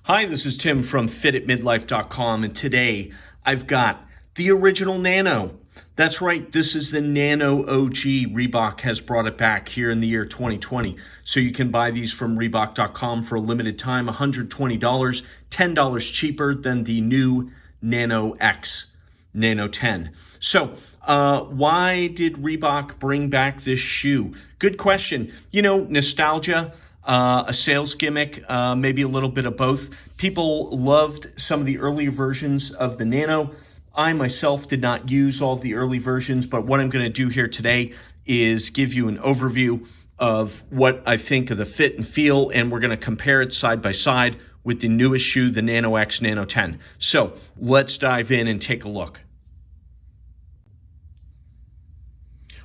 Hi, this is Tim from fititmidlife.com, and today I've got the original Nano. That's right, this is the Nano OG. Reebok has brought it back here in the year 2020. So you can buy these from Reebok.com for a limited time, $120, $10 cheaper than the new Nano X, Nano 10. So why did Reebok bring back this shoe? Good question. You know, nostalgia. A sales gimmick, maybe a little bit of both. People loved some of the earlier versions of the Nano. I myself did not use all of the early versions, but what I'm going to do here today is give you an overview of what I think of the fit and feel, and we're going to compare it side by side with the newest shoe, the Nano X Nano 10. So let's dive in and take a look.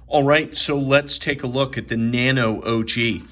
All right, so let's take a look at the Nano OG.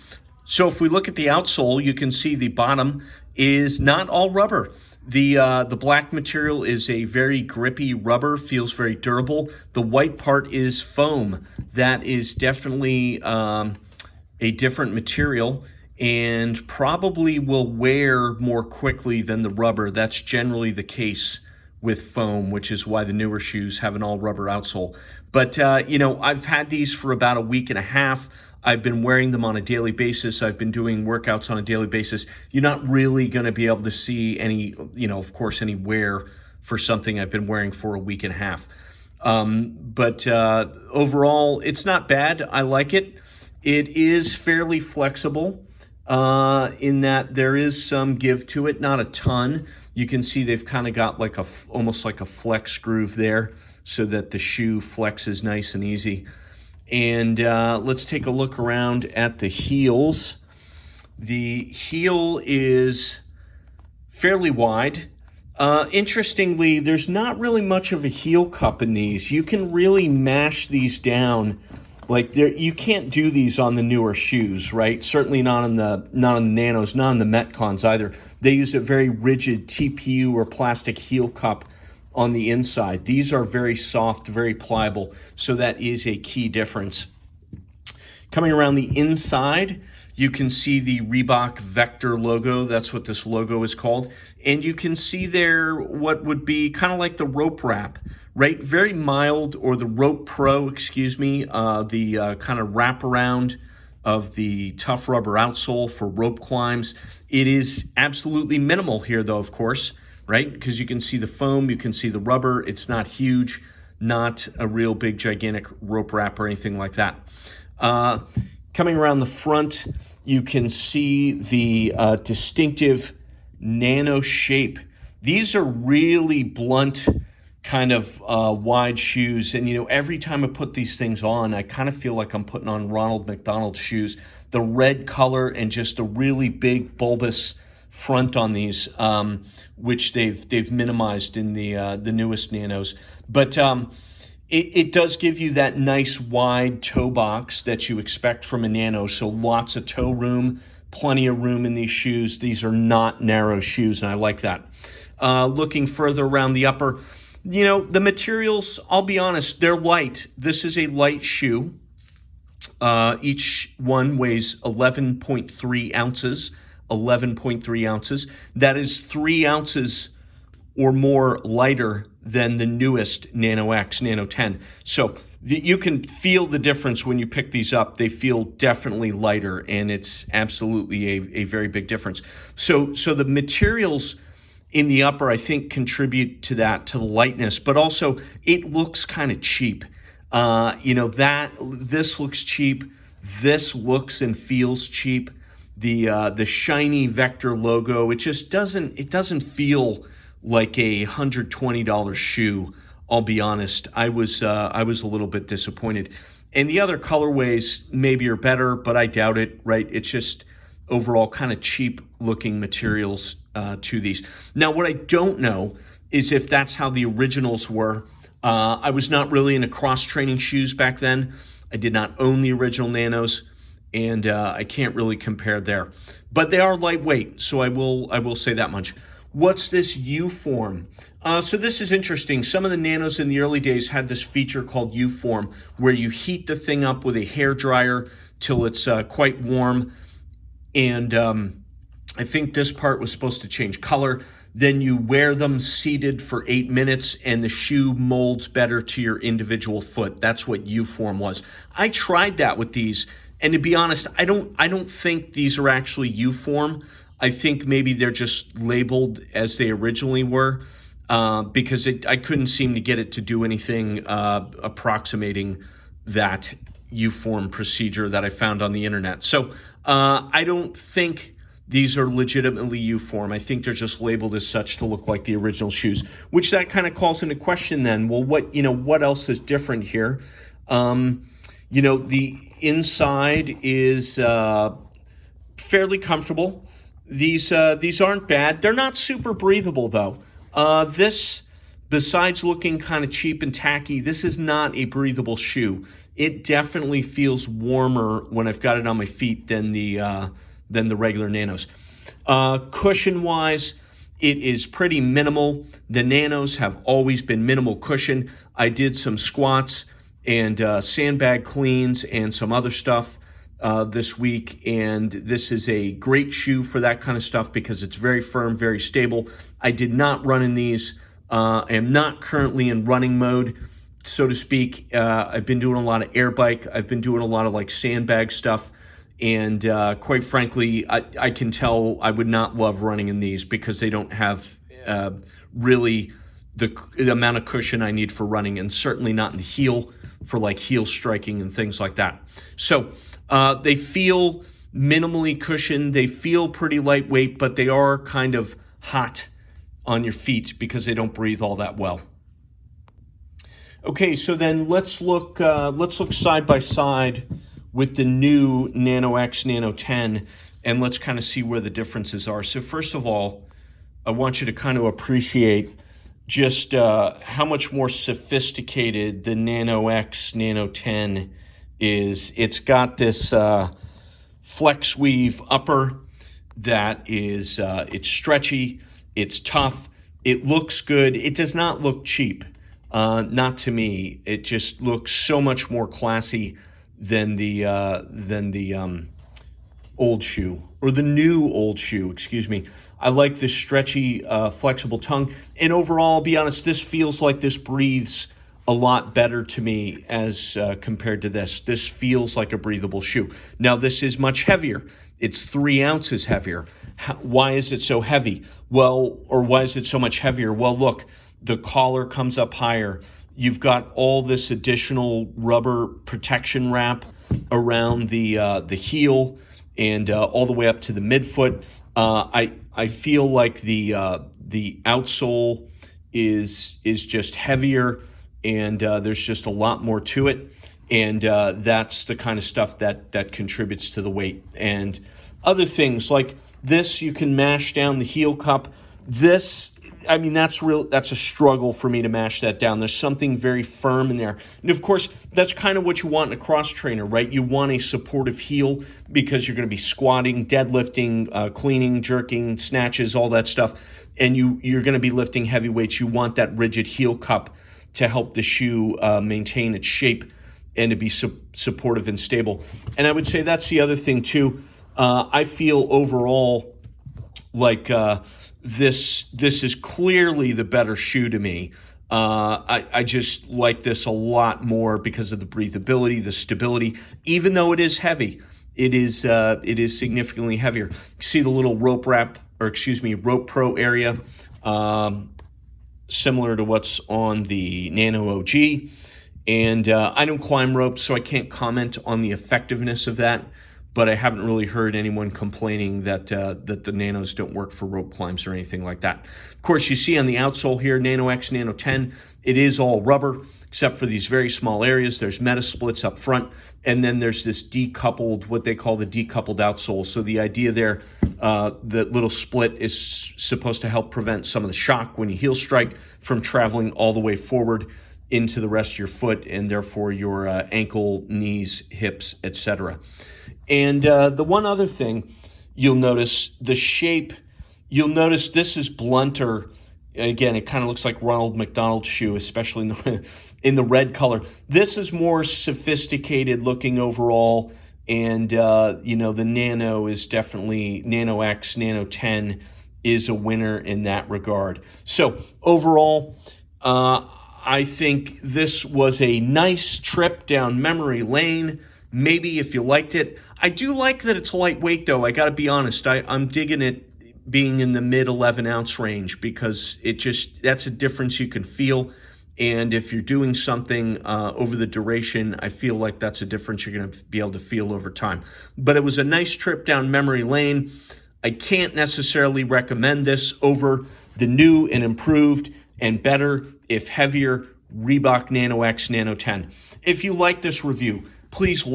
So if we look at the outsole, you can see the bottom is not all rubber. The black material is a very grippy rubber, feels very durable. The white part is foam. That is definitely a different material and probably will wear more quickly than the rubber. That's generally the case with foam, which is why the newer shoes have an all rubber outsole. But, you know, I've had these for about a week and a half. I've been wearing them on a daily basis. I've been doing workouts on a daily basis. You're not really going to be able to see any, you know, of course, any wear for something I've been wearing for a week and a half. But overall, it's not bad. I like it. It is fairly flexible in that there is some give to it, not a ton. You can see they've kind of got like almost like a flex groove there so that the shoe flexes nice and easy. And let's take a look around at the heels. The heel is fairly wide. Interestingly, there's not really much of a heel cup in these. You can really mash these down. Like you can't do these on the newer shoes, right? Certainly not on the Nanos, not on the Metcons either. They use a very rigid TPU or plastic heel cup on the inside. These are very soft, very pliable, so that is a key difference. Coming around the inside, you can see the Reebok Vector logo. That's what this logo is called. And you can see there what would be kind of like the rope wrap, right? Very mild, or the Rope Pro, excuse me, the kind of wraparound of the tough rubber outsole for rope climbs. It is absolutely minimal here, though, of course, right? Because you can see the foam, you can see the rubber. It's not huge, not a real big, gigantic rope wrap or anything like that. Coming around the front, you can see the distinctive Nano shape. These are really blunt, kind of wide shoes. And, you know, every time I put these things on, I kind of feel like I'm putting on Ronald McDonald shoes. The red color and just a really big bulbous front on these, which they've minimized in the newest Nanos. But it does give you that nice wide toe box that you expect from a Nano. So lots of toe room, plenty of room in these shoes. These are not narrow shoes, and I like that. Looking further around the upper, you know, the materials, I'll be honest, they're light. This is a light shoe. Each one weighs 11.3 ounces. 11.3 ounces. That is 3 ounces or more lighter than the newest Nano X, Nano 10. So you can feel the difference when you pick these up. They feel definitely lighter, and it's absolutely a very big difference. So the materials in the upper, I think, contribute to that, to the lightness, but also it looks kind of cheap. You know, this looks cheap. This looks and feels cheap. The shiny Vector logo, it just doesn't feel like a $120 shoe. I'll be honest. I was a little bit disappointed. And the other colorways maybe are better, but I doubt it, right? It's just overall kind of cheap looking materials to these. Now, what I don't know is if that's how the originals were. I was not really into cross-training shoes back then. I did not own the original Nanos, and I can't really compare there. But they are lightweight, so I will say that much. What's this U-form? So this is interesting. Some of the Nanos in the early days had this feature called U-form, where you heat the thing up with a hair dryer till it's quite warm, and I think this part was supposed to change color. Then you wear them seated for 8 minutes and the shoe molds better to your individual foot. That's what U-form was. I tried that with these, and to be honest, I don't think these are actually U-form. I think maybe they're just labeled as they originally were, because I couldn't seem to get it to do anything approximating that U-form procedure that I found on the internet. So I don't think these are legitimately U-form. I think they're just labeled as such to look like the original shoes, which that kind of calls into question then, well, what else is different here? The inside is fairly comfortable. These aren't bad. They're not super breathable though. This, besides looking kind of cheap and tacky, this is not a breathable shoe. It definitely feels warmer when I've got it on my feet than the regular Nanos. Cushion-wise, it is pretty minimal. The Nanos have always been minimal cushion. I did some squats and sandbag cleans and some other stuff this week, and this is a great shoe for that kind of stuff because it's very firm, very stable. I did not run in these. I am not currently in running mode, so to speak. I've been doing a lot of air bike. I've been doing a lot of like sandbag stuff. And quite frankly, I can tell I would not love running in these because they don't have really the amount of cushion I need for running, and certainly not in the heel for like heel striking and things like that. So they feel minimally cushioned. They feel pretty lightweight, but they are kind of hot on your feet because they don't breathe all that well. Okay, so then let's look side by side with the new Nano X, Nano 10, and let's kind of see where the differences are. So first of all, I want you to kind of appreciate just how much more sophisticated the Nano X, Nano 10 is. It's got this flex weave upper that is, it's stretchy, it's tough, it looks good. It does not look cheap, not to me. It just looks so much more classy than the old shoe, or the new old shoe, excuse me. I like this stretchy, flexible tongue. And overall, I'll be honest, this feels like this breathes a lot better to me as compared to this. This feels like a breathable shoe. Now, this is much heavier. It's 3 ounces heavier. Why is it so heavy? Well, or why is it so much heavier? Well, look, the collar comes up higher. You've got all this additional rubber protection wrap around the heel and all the way up to the midfoot. I feel like the outsole is just heavier, and there's just a lot more to it, and that's the kind of stuff that contributes to the weight. And other things like this, you can mash down the heel cup. This, I mean, that's a struggle for me to mash that down. There's something very firm in there. And of course, that's kind of what you want in a cross trainer, right? You want a supportive heel because you're going to be squatting, deadlifting, cleaning, jerking, snatches, all that stuff. And you're going to be lifting heavy weights. You want that rigid heel cup to help the shoe maintain its shape and to be supportive and stable. And I would say that's the other thing too. I feel overall like this is clearly the better shoe to me. I just like this a lot more because of the breathability, the stability. Even though it is heavy, it is significantly heavier. You see the little rope pro area, similar to what's on the Nano OG. And I don't climb ropes, so I can't comment on the effectiveness of that. But I haven't really heard anyone complaining that the Nanos don't work for rope climbs or anything like that. Of course, you see on the outsole here, Nano X, Nano 10, it is all rubber, except for these very small areas. There's meta splits up front, and then there's this decoupled, what they call the decoupled outsole. So the idea there, the little split is supposed to help prevent some of the shock when you heel strike from traveling all the way forward into the rest of your foot, and therefore your ankle, knees, hips, etc. And the one other thing you'll notice, the shape, you'll notice this is blunter. Again, it kind of looks like Ronald McDonald's shoe, especially in the red color. This is more sophisticated looking overall, And, the Nano is definitely, Nano X, Nano 10 is a winner in that regard. So overall, I think this was a nice trip down memory lane. Maybe if you liked it. I do like that it's lightweight, though. I got to be honest. I'm digging it being in the mid 11 ounce range because that's a difference you can feel. And if you're doing something over the duration, I feel like that's a difference you're going to be able to feel over time. But it was a nice trip down memory lane. I can't necessarily recommend this over the new and improved and better, if heavier, Reebok Nano X Nano 10. If you like this review, please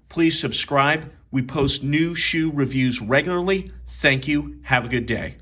please subscribe. We post new shoe reviews regularly. Thank you. Have a good day.